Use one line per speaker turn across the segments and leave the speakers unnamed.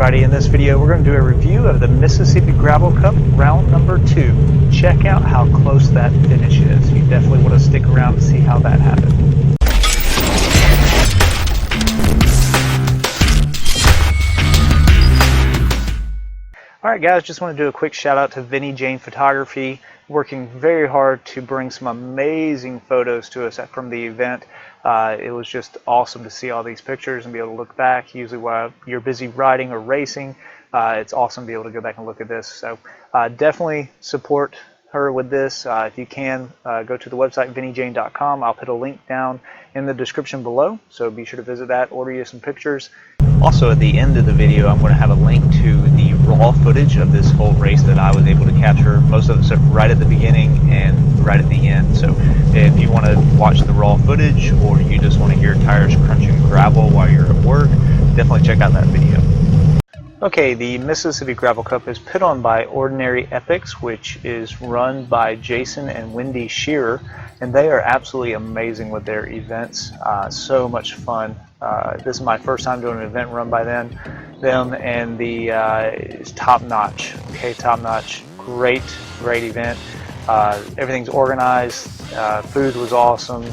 everybody. In this video we're going to do a review of the Mississippi Gravel Cup round number 2. Check out how close that finish is. You definitely want to stick around to see how that happened. Alright guys, just want to do a quick shout out to Vinnie Jane Photography, working very hard to bring some amazing photos to us from the event. It was just awesome to see all these pictures and be able to look back. Usually while you're busy riding or racing, it's awesome to be able to go back and look at this. So definitely support her with this. If you can, go to the website vinniejane.com. I'll put a link down in the description below, so be sure to visit that, order you some pictures. Also at the end of the video I'm going to have a link to the raw footage of this whole race that I was able to capture, most of the stuff right at the beginning and right at the end. So if you want to watch the raw footage, or you just want to hear tires crunching gravel while you're at work, definitely check out that video. Okay, the Mississippi Gravel Cup is put on by Ordinary Epics, which is run by Jason and Wendy Shearer, and they are absolutely amazing with their events. So much fun. This is my first time doing an event run by them, and the it's top notch. Okay, top notch. Great event. Everything's organized. Food was awesome.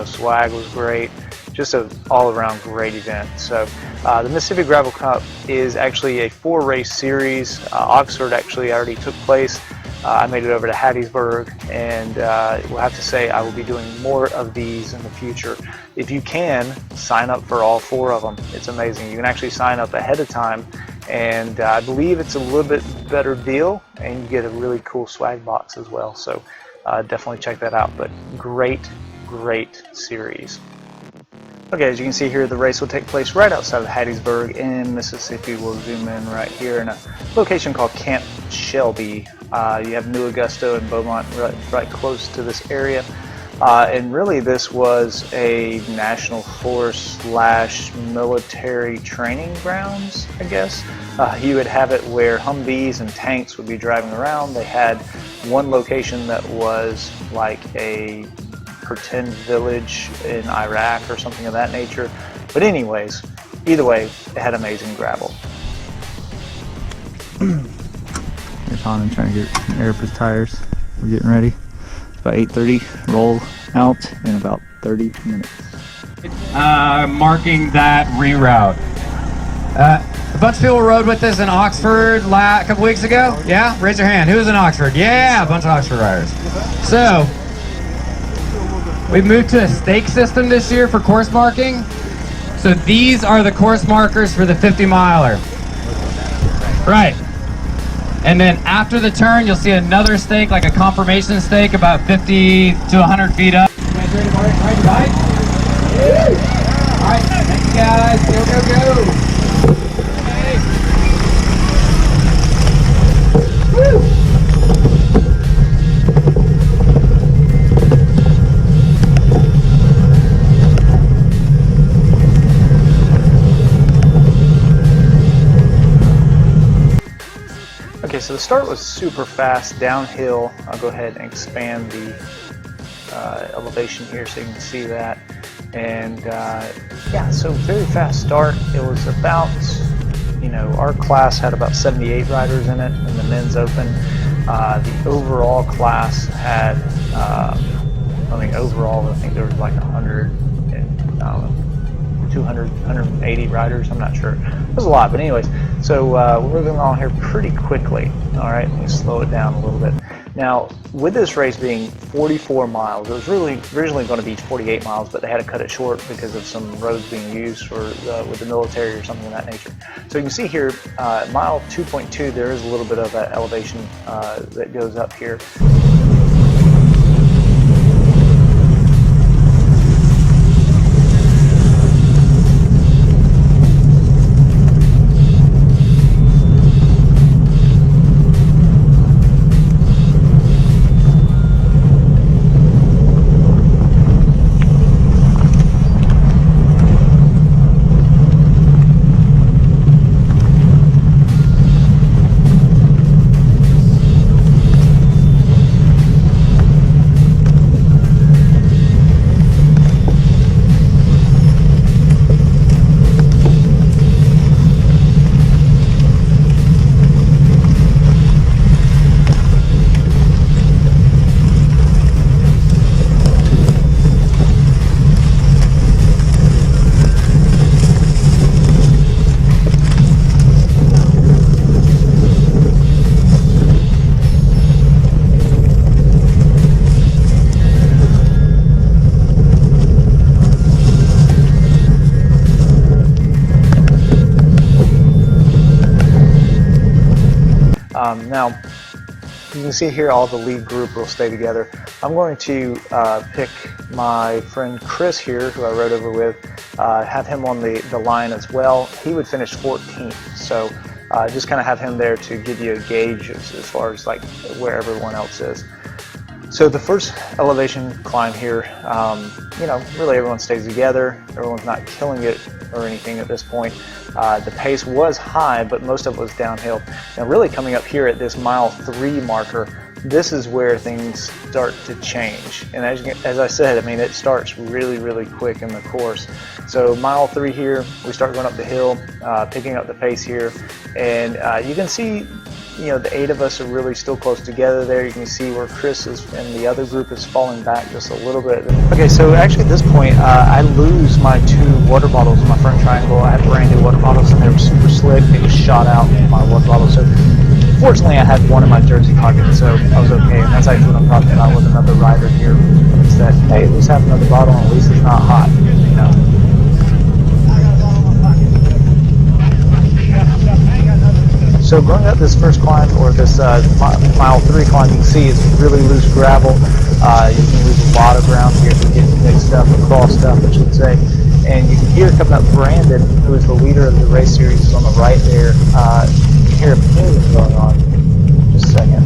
Swag was great. Just an all-around great event. So the Mississippi Gravel Cup is actually a 4-race series. Oxford actually already took place. I made it over to Hattiesburg, and we'll have to say I will be doing more of these in the future. If you can, sign up for all 4 of them. It's amazing. You can actually sign up ahead of time, and I believe it's a little bit better deal, and you get a really cool swag box as well. So definitely check that out. But great series. Okay, as you can see here, the race will take place right outside of Hattiesburg in Mississippi. We'll zoom in right here in a location called Camp Shelby. You have New Augusta and Beaumont right close to this area. And really this was a National Force / military training grounds, I guess. You would have it where Humvees and tanks would be driving around. They had one location that was like a pretend village in Iraq or something of that nature. But anyways, either way, it had amazing gravel.
Here's Holland trying to get air for his tires. We're getting ready. It's about 8:30. Roll out in about 30 minutes.
Marking that reroute. A bunch of people rode with us in Oxford a couple weeks ago. Yeah? Raise your hand. Who was in Oxford? Yeah, a bunch of Oxford riders. So, we've moved to a stake system this year for course marking. So these are the course markers for the 50-miler. Right. And then after the turn, you'll see another stake, like a confirmation stake, about 50 to 100 feet up. You guys ready to ride the bike? All right, thank you guys. Go.
Okay, so the start was super fast, downhill. I'll go ahead and expand the elevation here so you can see that. And yeah, so very fast start. It was about, our class had about 78 riders in it in the men's open. The overall class had, overall I think there was like 100 and 200, 180 riders, I'm not sure. It was a lot, but anyways, so we're moving on here pretty quickly. All right, let me slow it down a little bit. Now, with this race being 44 miles, it was really originally going to be 48 miles, but they had to cut it short because of some roads being used for with the military or something of that nature. So you can see here, mile 2.2, there is a little bit of that elevation that goes up here. Now, you can see here all the lead group will stay together. I'm going to pick my friend Chris here, who I rode over with, have him on the line as well. He would finish 14th, so just kind of have him there to give you a gauge as far as like where everyone else is. So the first elevation climb here, you know, really everyone stays together. Everyone's not killing it or anything at this point. The pace was high, but most of it was downhill. And really coming up here at this mile 3 marker, this is where things start to change. And as I said, I mean, it starts really, really quick in the course. So mile 3 here, we start going up the hill, picking up the pace here. And you can see, you know, the 8 of us are really still close together there. You can see where Chris is and the other group is falling back just a little bit. Okay, so actually at this point, I lose my 2 water bottles in my front triangle. I had brand new water bottles and they were super slick. They just shot out my water bottles. So fortunately, I had one in my jersey pocket, so I was okay. And that's actually what I'm talking about with another rider here. It's that, hey, at least have another bottle and at least it's not hot, you know. So going up this first climb, or this mile 3 climb, you can see it's really loose gravel. You can lose a lot of ground here if you get mixed up, or crossed up, I should say. And you can hear coming up Brandon, who is the leader of the race series, is on the right there. You can hear a ping going on. Just a second.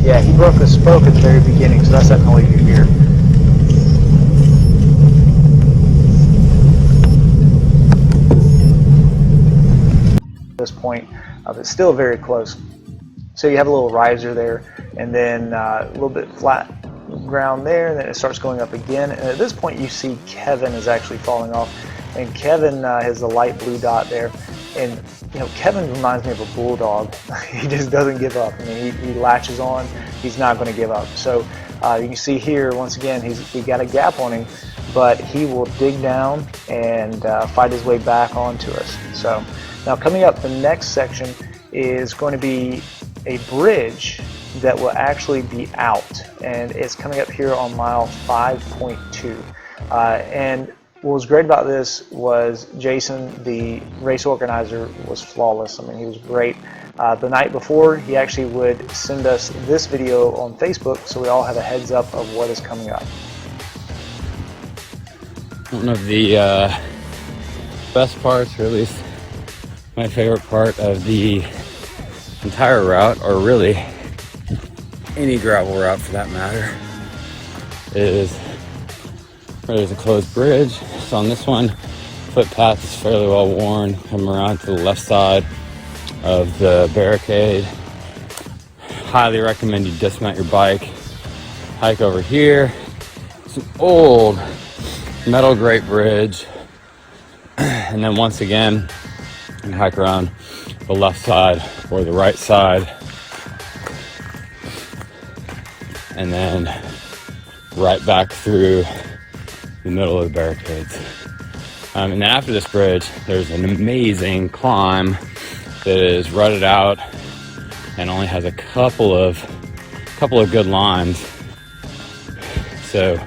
Yeah, he broke a spoke at the very beginning, so that's that noise you hear. This point, but still very close. So you have a little riser there, and then a little bit flat ground there, and then it starts going up again. And at this point, you see Kevin is actually falling off, and Kevin has a light blue dot there. And you know, Kevin reminds me of a bulldog. He just doesn't give up. I mean, he latches on. He's not going to give up. So you can see here once again, we got a gap on him, but he will dig down and fight his way back onto us. So. Now coming up, the next section is going to be a bridge that will actually be out, and it's coming up here on mile 5.2. And what was great about this was Jason, the race organizer, was flawless. I mean, he was great. The night before, he actually would send us this video on Facebook, so we all have a heads up of what is coming up.
One of the best parts, or at least my favorite part of the entire route, or really any gravel route for that matter, is where there's a closed bridge. So on this one, footpath is fairly well worn. Come around to the left side of the barricade. Highly recommend you dismount your bike, hike over here. It's an old metal grate bridge, and then once again, and hike around the left side or the right side, and then right back through the middle of the barricades. And then after this bridge, there's an amazing climb that is rutted out and only has a couple of good lines. So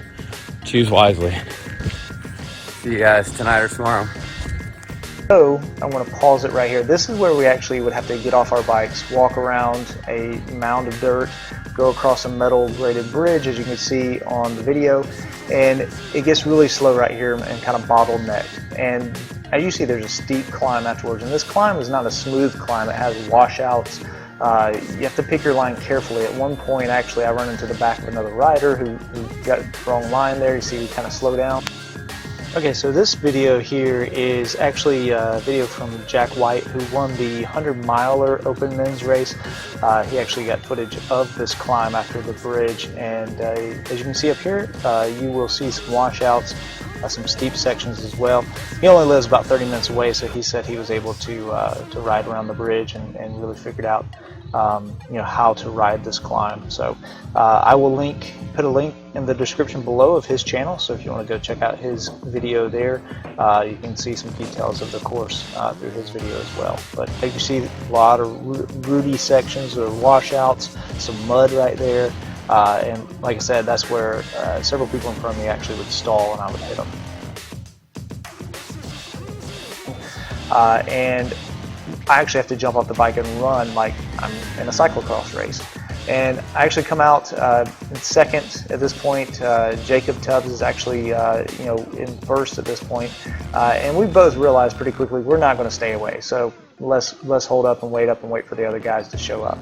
choose wisely. See you guys tonight or tomorrow.
So I'm going to pause it right here. This is where we actually would have to get off our bikes, walk around a mound of dirt, go across a metal graded bridge, as you can see on the video, and it gets really slow right here and kind of bottlenecked. And as you see, there's a steep climb afterwards, and this climb is not a smooth climb. It has washouts. You have to pick your line carefully. At one point, actually, I run into the back of another rider who got the wrong line there. You see, we kind of slow down. Okay, so this video here is actually a video from Jack White, who won the 100-miler open men's race. He actually got footage of this climb after the bridge, and as you can see up here, you will see some washouts, some steep sections as well. He only lives about 30 minutes away, so he said he was able to ride around the bridge and really figured out you know, how to ride this climb. So I will put a link in the description below of his channel, so if you want to go check out his video there, you can see some details of the course through his video as well. But you can see a lot of rooty sections or washouts, some mud right there, and like I said, that's where several people in front of me actually would stall and I would hit them. And I actually have to jump off the bike and run like I'm in a cyclocross race. And I actually come out in second at this point. Jacob Tubbs is actually in first at this point. And we both realized pretty quickly we're not going to stay away. So let's hold up and wait for the other guys to show up.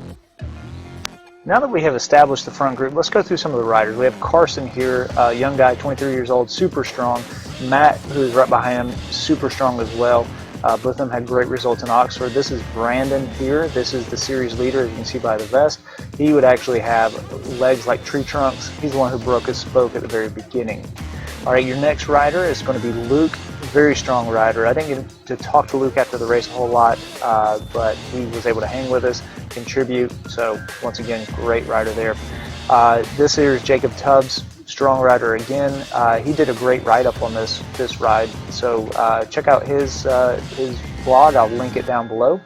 Now that we have established the front group, let's go through some of the riders. We have Carson here, a young guy, 23 years old, super strong. Matt, who's right behind him, super strong as well. Both of them had great results in Oxford. This is Brandon here. This is the series leader, as you can see by the vest. He would actually have legs like tree trunks. He's the one who broke his spoke at the very beginning. All right, your next rider is going to be Luke. Very strong rider. I didn't get to talk to Luke after the race a whole lot, but he was able to hang with us, contribute. So once again, great rider there. This here is Jacob Tubbs. Strong rider again. He did a great write-up on this ride, so check out his blog. I'll link it down below.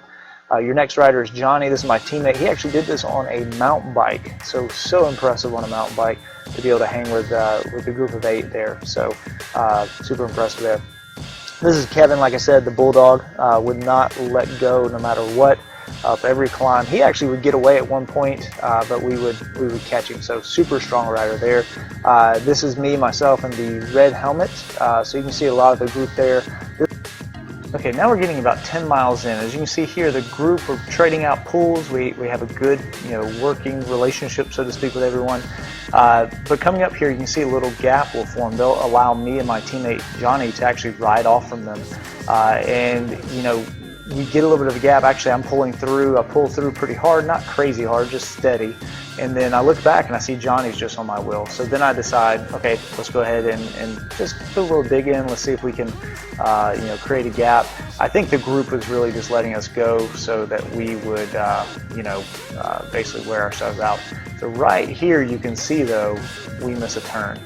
Your next rider is Johnny. This is my teammate. He actually did this on a mountain bike, so impressive on a mountain bike to be able to hang with the group of 8 there. So super impressive there. This is Kevin. Like I said, the Bulldog would not let go no matter what. Up every climb. He actually would get away at one point, but we would catch him. So super strong rider there. This is me, myself, in the red helmet. So you can see a lot of the group there. Okay, now we're getting about 10 miles in. As you can see here, the group are trading out pools. We have a good working relationship, so to speak, with everyone. But coming up here, you can see a little gap will form. They'll allow me and my teammate Johnny to actually ride off from them, and we get a little bit of a gap. Actually, I'm pulling through. I pull through pretty hard, not crazy hard, just steady. And then I look back and I see Johnny's just on my wheel. So then I decide, okay, let's go ahead and just do a little dig in. Let's see if we can, create a gap. I think the group was really just letting us go so that we would, basically wear ourselves out. So right here, you can see though, we miss a turn.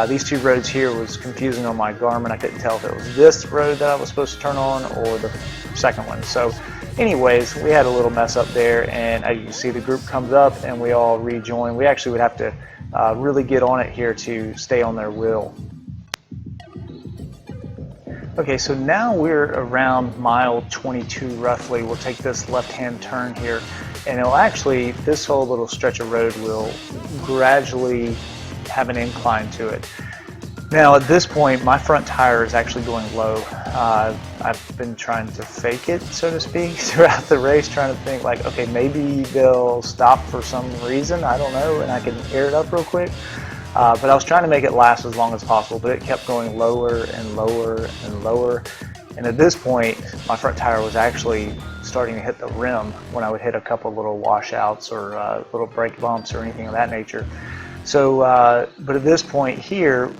These 2 roads here was confusing on my Garmin. I couldn't tell if it was this road that I was supposed to turn on or the second one. So anyways, we had a little mess up there, and as you can see, the group comes up and we all rejoin. We actually would have to really get on it here to stay on their wheel. Okay, so now we're around mile 22 roughly. We'll take this left-hand turn here, and it'll actually, this whole little stretch of road will gradually have an incline to it. Now at this point, my front tire is actually going low. I've been trying to fake it, so to speak, throughout the race, trying to think like, okay, maybe they'll stop for some reason, I don't know, and I can air it up real quick. But I was trying to make it last as long as possible, but it kept going lower and lower and lower. And at this point, my front tire was actually starting to hit the rim when I would hit a couple little washouts or little brake bumps or anything of that nature. So, but at this point here,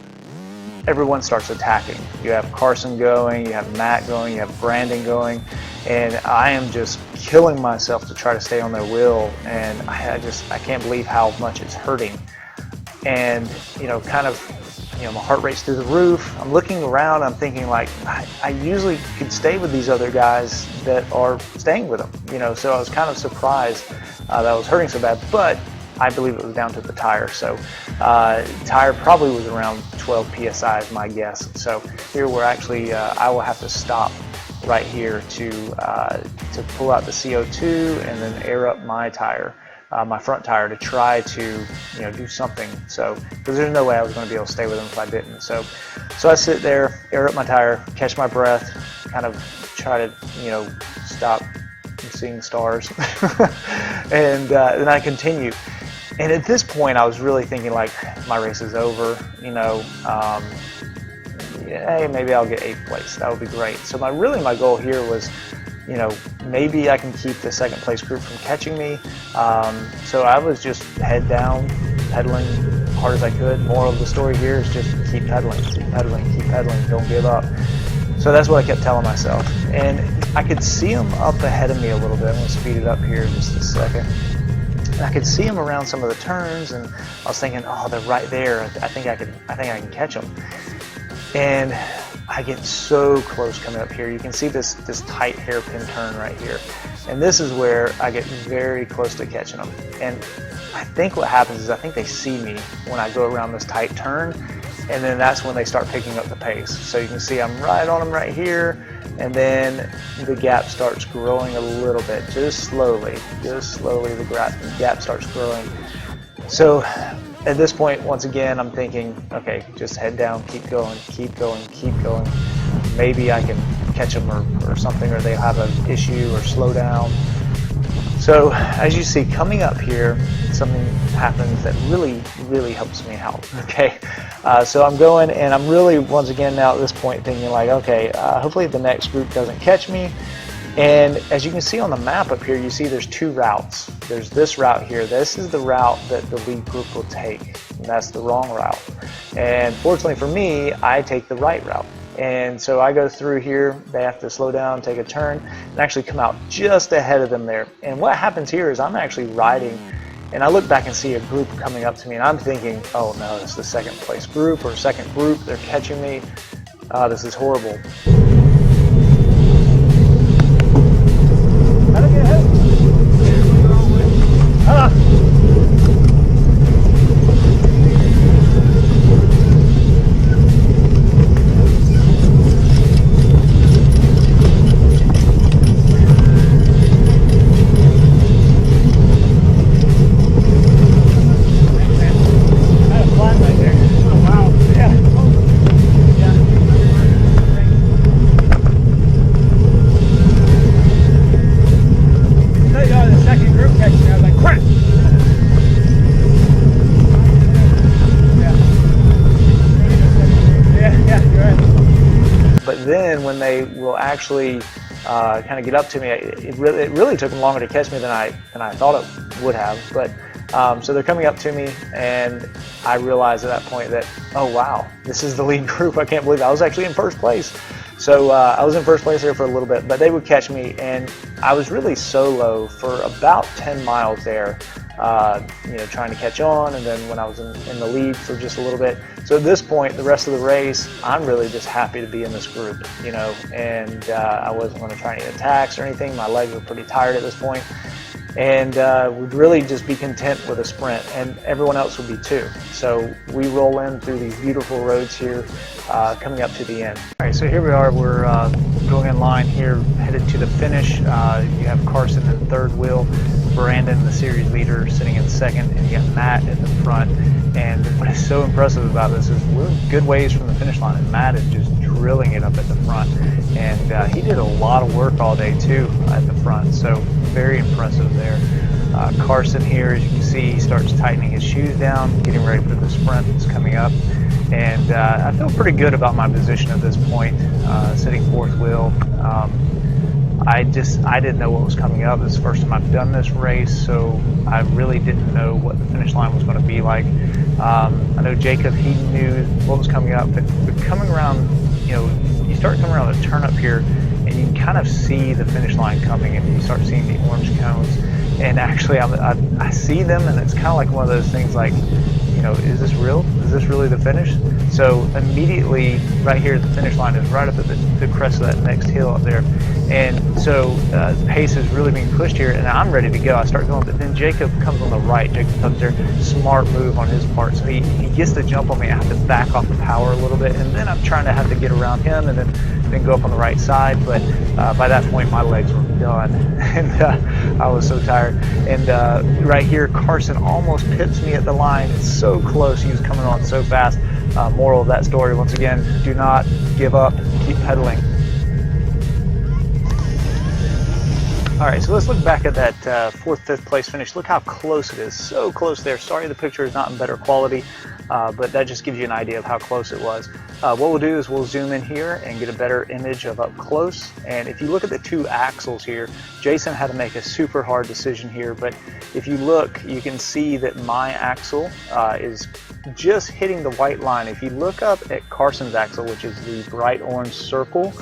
everyone starts attacking. You have Carson going, you have Matt going, you have Brandon going, and I am just killing myself to try to stay on their wheel, and I can't believe how much it's hurting. And my heart rate's through the roof. I'm looking around, I'm thinking like, I usually could stay with these other guys that are staying with them, so I was kind of surprised that I was hurting so bad, but I believe it was down to the tire. So tire probably was around 12 psi is my guess. So here we're actually, I will have to stop right here to pull out the CO2 and then air up my tire, my front tire, to try to do something. So because there's no way I was going to be able to stay with them if I didn't. So I sit there, air up my tire, catch my breath, kind of try to stop seeing stars, and then I continue. And at this point, I was really thinking like, my race is over, hey, maybe I'll get 8th place. That would be great. So my goal here was, maybe I can keep the 2nd place group from catching me. So I was just head down, pedaling as hard as I could. Moral of the story here is just keep pedaling, keep pedaling, keep pedaling, don't give up. So that's what I kept telling myself. And I could see them up ahead of me a little bit. I'm going to speed it up here just a second. And I could see them around some of the turns, and I was thinking, oh, they're right there. I think I can catch them. And I get so close coming up here. You can see this tight hairpin turn right here. And this is where I get very close to catching them. And I think what happens is I think they see me when I go around this tight turn, and then that's when they start picking up the pace. So you can see I'm right on them right here, and then the gap starts growing a little bit, just slowly the gap starts growing. So at this point, once again, I'm thinking, okay, just head down, keep going, keep going, keep going. Maybe I can catch them or something, or they have an issue or slow down. So as you see, coming up here, something happens that really helps me out, okay? So I'm going, and I'm really, once again, now at this point thinking like, okay, hopefully the next group doesn't catch me. And as you can see on the map up here, you see there's two routes. There's this route here. This is the route that the lead group will take, and that's the wrong route. And fortunately for me, I take the right route. And so I go through here, they have to slow down, take a turn, and actually come out just ahead of them there. And what happens here is I'm actually riding, and I look back and see a group coming up to me, and I'm thinking, oh no, it's the second place group or second group, they're catching me. This is horrible. How to get hit? Then when they will actually kind of get up to me, it really took them longer to catch me than I thought it would have. But so they're coming up to me, and I realized at that point that, oh wow, this is the lead group. I can't believe it. I was actually in first place. So I was in first place there for a little bit, but they would catch me, and I was really solo for about 10 miles there, you know, trying to catch on, and then when I was in the lead for just a little bit. So at this point, the rest of the race, I'm really just happy to be in this group, you know, and I wasn't going to try any attacks or anything. My legs were pretty tired at this point, and would really just be content with a sprint, and everyone else would be too. So we roll in through these beautiful roads here, coming up to the end. All right, so here we are. We're going in line here, headed to the finish. You have Carson in third wheel, Brandon, the series leader, sitting in second, and you got Matt in the front. And what is so impressive about this is we're good ways from the finish line, and Matt is just drilling it up at the front. And he did a lot of work all day too at the front, so very impressive there. Carson here, as you can see, he starts tightening his shoes down, getting ready for the sprint that's coming up. And I feel pretty good about my position at this point, sitting fourth wheel. I didn't know what was coming up. This is the first time I've done this race, so I really didn't know what the finish line was going to be like. I know Jacob, he knew what was coming up, but coming around, you know, you start coming around the turn up here, and you can kind of see the finish line coming, and you start seeing the orange cones. And actually, I see them, and it's kind of like one of those things like, you know, is this real? Is this really the finish? So immediately, right here, the finish line is right up at the crest of that next hill up there. And so pace is really being pushed here, and I'm ready to go. I start going, but then Jacob comes on the right. Jacob comes there, smart move on his part. So he gets the jump on me. I have to back off the power a little bit, and then I'm trying to have to get around him and then go up on the right side. But by that point, my legs were done, and I was so tired. And right here, Carson almost pips me at the line. It's so close. He was coming on so fast. Moral of that story, once again, do not give up. Keep pedaling. All right, so let's look back at that fourth, fifth place finish. Look how close it is. So close there. Sorry the picture is not in better quality, but that just gives you an idea of how close it was. What we'll do is we'll zoom in here and get a better image of up close. And if you look at the two axles here, Jason had to make a super hard decision here, but if you look, you can see that my axle is just hitting the white line. If you look up at Carson's axle, which is the bright orange circle,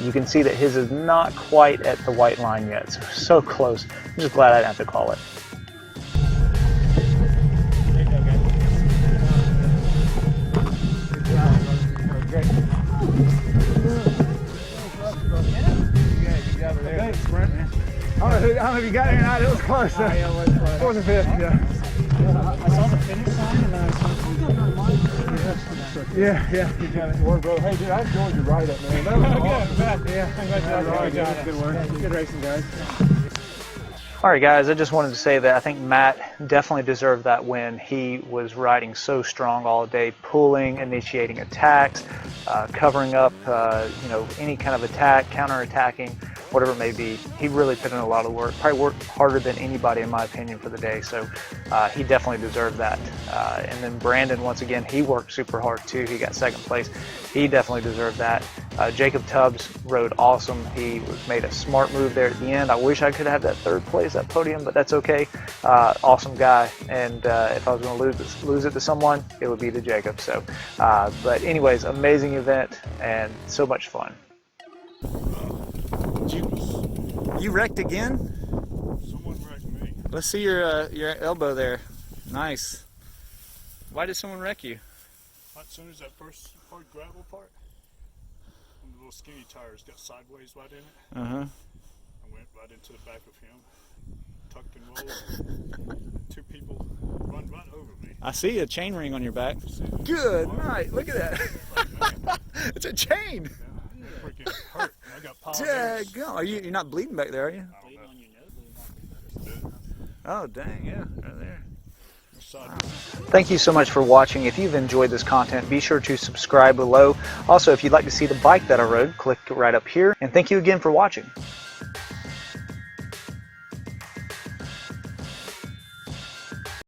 you can see that his is not quite at the white line yet. So close. I'm just glad I didn't have to call it.
I don't know if you got it or not. It was close. Fourth and fifth, yeah.
I saw the finish line and then I saw
Yeah, you got it. Work, bro. Hey, dude, I enjoyed your ride up, man. That was awesome. Yeah, congratulations. Good work. Good racing, guys.
All right, guys, I just wanted to say that I think Matt definitely deserved that win. He was riding so strong all day, pulling, initiating attacks, covering up, any kind of attack, counter-attacking, whatever it may be. He really put in a lot of work, probably worked harder than anybody, in my opinion, for the day. So he definitely deserved that. And then Brandon, once again, he worked super hard too. He got second place. He definitely deserved that. Jacob Tubbs rode awesome. He made a smart move there at the end. I wish I could have that third place, that podium, but that's okay. Awesome guy. And if I was going to lose it to someone, it would be to Jacob. So, but anyways, amazing event and so much fun. You wrecked again?
Someone wrecked me.
Let's see your elbow there. Nice. Why did someone wreck you?
As soon as that first hard gravel part, and the little skinny tires got sideways right in it.
Uh-huh.
I went right into the back of him, tucked and rolled. Two people run right over me.
I see a chain ring on your back. Good night. Look at that. It's a chain.
Yeah, freaking hurt. I got piles.
Daggone. You're not bleeding back there, are you?
I don't know.
Oh, dang, yeah, right there.
Wow.
Thank you so much for watching. If you've enjoyed this content, be sure to subscribe below. Also, if you'd like to see the bike that I rode, click right up here. And thank you again for watching.